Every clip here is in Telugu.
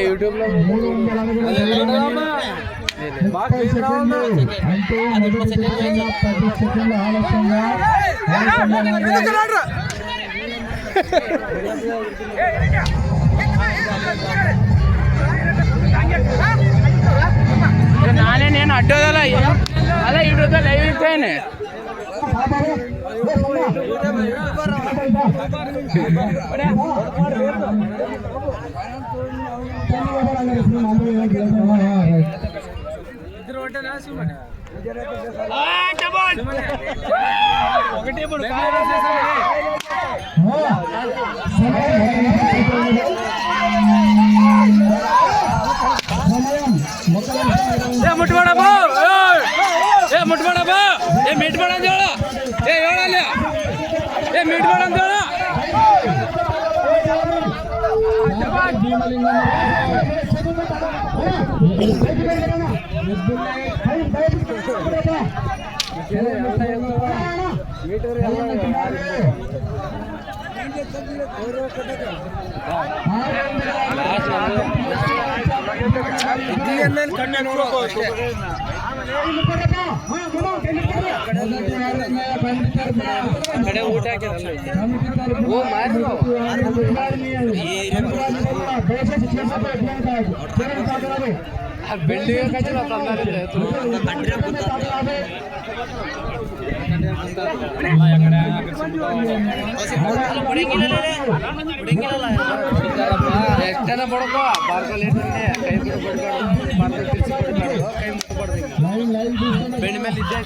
యూట్యూబ్ లో ನಾನೇ నేను అడ్డోదల అలా యూట్యూబ్ లో లైవ్ ఇస్తాను ಮುಟ್ಬೇಡಪ್ಪ ಮುಟ್ಬೇಡಪ್ಪ ಮೀಟ್ ಬೇಡ ಅಂತ ಹೇಳ ಹೇಳಲ್ಲ ಮೀಟ್ ಬೇಡ ಅಂತ ಹೇಳ ಊಟ ಬಿಲ್ಡಿಂಗ್ ಎಷ್ಟನ ಬಡಕೋ ಬೆಣ್ಣ ಮೇಲೆ ಇದ್ದೇ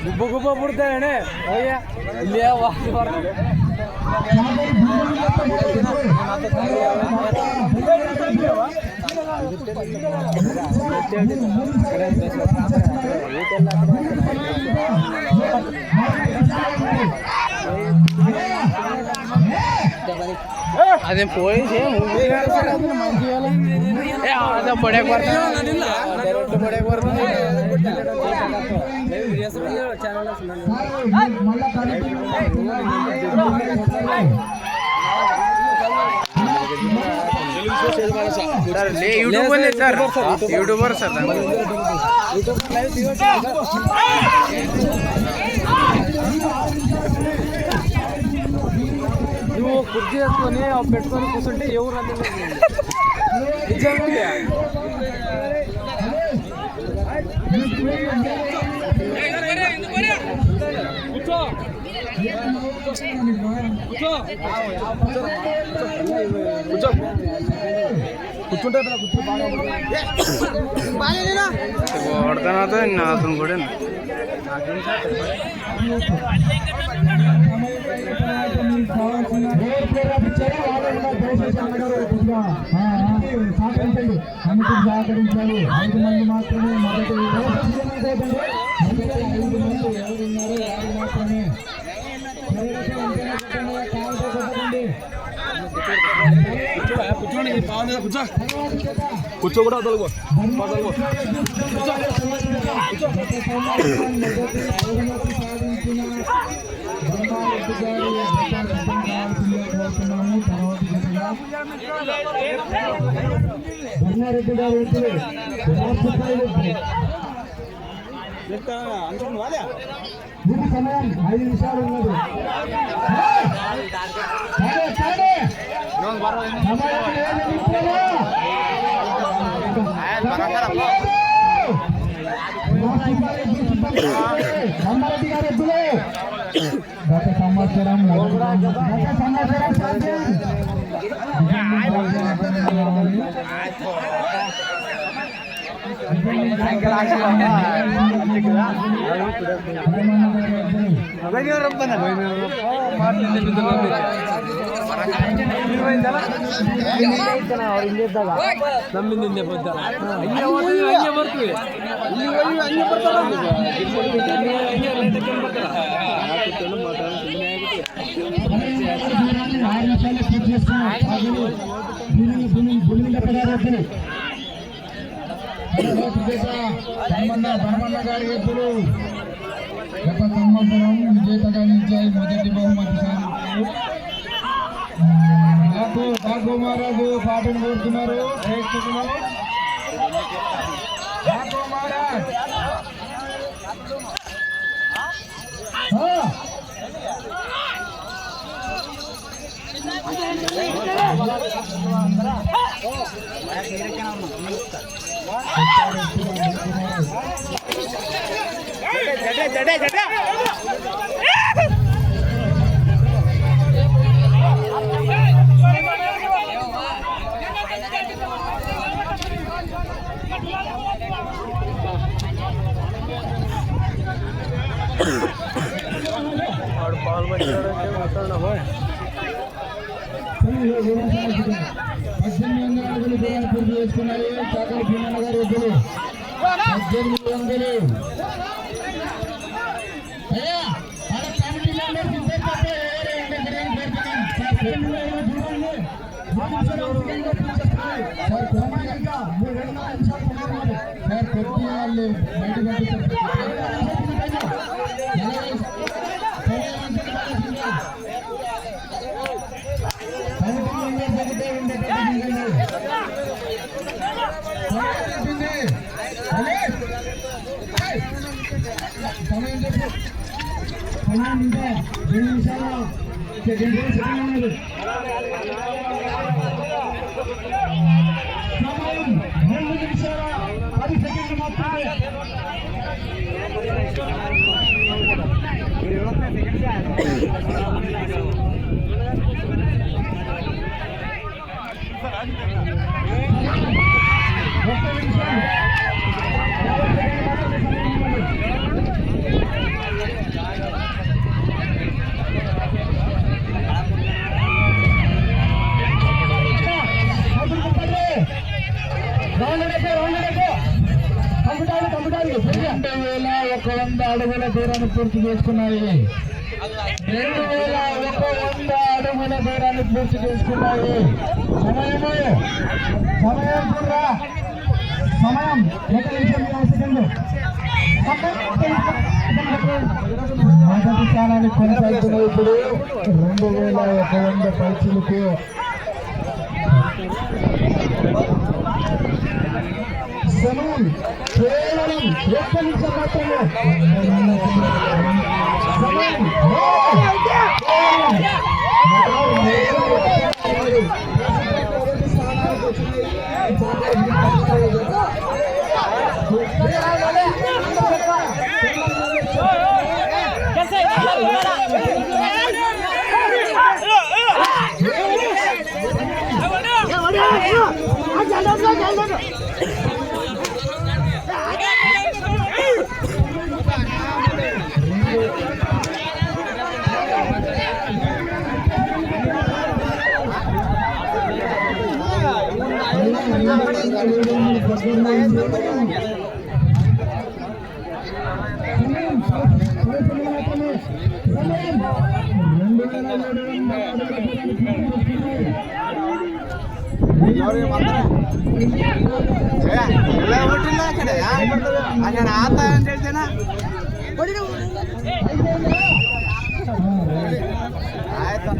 ಗುಬ್ಬ ಗುಬ್ಬ ಬಿಡ್ತಾನೆ ಇಲ್ಲಿ అదే పోయి అదే పడేకి పడుతుంది యూట్యూబర్ సార్ నువ్వు కుర్చీ వేసుకొని పెట్టుకొని కూర్చుంటే ఎవరు నిజంగా కూర్చుంటే కొడతాను అతను కూడా సహకరించండి, కమిటీకి సహకరించాలి. 5 మంది మాత్రమే మొదటి 5 మంది ఎవరున్నారో వారు మాత్రమే. కూర్చో కూడా తొలగో ధర్మారెడ్డి గారు మీకు సమయం 5 నిమిషాలు ఉన్నది. ధర్మారెడ్డి గారు ఎద్దులే గత సంవత్సరం ನಮ್ಮಿಂದ ಬರ್ತಾರೆ ధర్మన్న గారి ఎప్పుడు గత సంవత్సరం విజేతగా నిలిచాయి. మొదటి బహుమతి సాధించారు. బాగు మహారాజు పాటను కోరుతున్నారు. పూర్తి చేసుకున్నాయి. చాకలి భీమన్న గారు ఎద్దులు 1800. అయ్యా కమిటీ మెంబర్స్ సమయం ఇంకా 2 నిమిషాలు 2 సెకండ్లు. సమయం 2 నిమిషాల 10 సెకండ్లు మాత్రమే. కంపుటాలు 2100 అడుగుల దూరాన్ని పూర్తి చేసుకున్నాయి. 2100 అడుగుల దూరాన్ని పూర్తి చేసుకున్నాయి. సమయం చూడరా, సమయం 1 నిమిషం 30 సెకండ్లు. మొదటి స్థానాన్ని కొనసాగుతున్నాయి. ఇప్పుడు 2100 పైచిలకు సమయం కేవలం 1 నిమిషం మాత్రమే. సమయం ಒಟ್ಟಿಲ್ಲ ಆ ಕಡೆ ಆ ಕಡೆ ಆತ ಅಂತ ಹೇಳ್ತೇನ ಆಯ್ತು